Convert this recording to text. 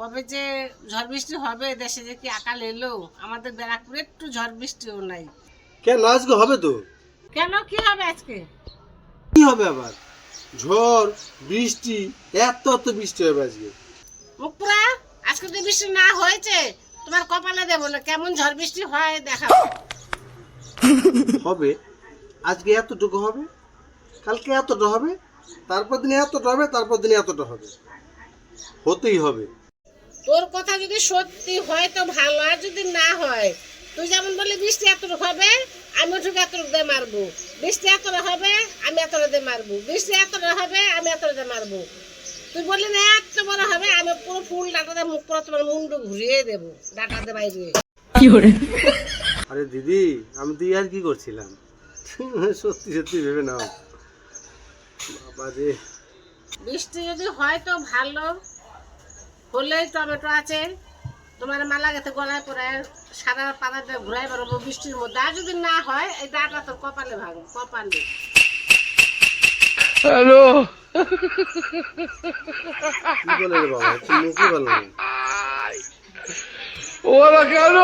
কবে যে ঝড় বৃষ্টি হবে, দেশে যে কি আকাল এলো, আমাদের ব্যারাকপুরে একটু ঝড় বৃষ্টিও নাই। কেন আজকে হবে তো? কেন, কি হবে আজকে? কি হবে আবার? ঝড় বৃষ্টি, এত এত বৃষ্টি হবে আজকে। মুখপুরা, আজকে তো বৃষ্টি না হয়েছে, তোমার কপালে দেবো না কেমন ঝড় বৃষ্টি হয় দেখাবো। হবে, আজকে এতটুকু হবে, কালকে এতটা হবে, তারপর দিনে এতটা হবে, তারপর দিনে এতটা হবে, হতেই হবে। তোর কথা যদি সত্যি হয় তো ভালো, আর যদি না হয়, তুই যেমন বললি বৃষ্টি এতটুকু হবে, আমি ঠিক এতটুকু দিয়ে মারবো। বৃষ্টি এতটা হবে, আমি এতটা দিয়ে মারবো। বৃষ্টি এতটা হবে, আমি এতটা দিয়ে মারবো। তুই বললি না এত বড় হবে, আমি পুরো ফুল ডাটাতে মুখ পুরো তোমার মুন্ডু ঘুরিয়ে দেবো, ডাটাতে বাইরে। আরে দিদি, আমি তো আর কি করছিলাম, সত্যি সত্যি ভেবে নাও। বাবা রে, বৃষ্টি যদি হয় তো ভালো, হলেই টমেটো আছে, তোমার মালা গেছে গলায় পরে সারা পাতাটা ঘুরাই বেরোবো বৃষ্টির মধ্যে। আর যদি না হয়, এই ডাটা তোর কপালে ভাঙো, কপালে। হ্যালো, কি বলে রে বাবা, মুখই ভালো না। ওরা কেন?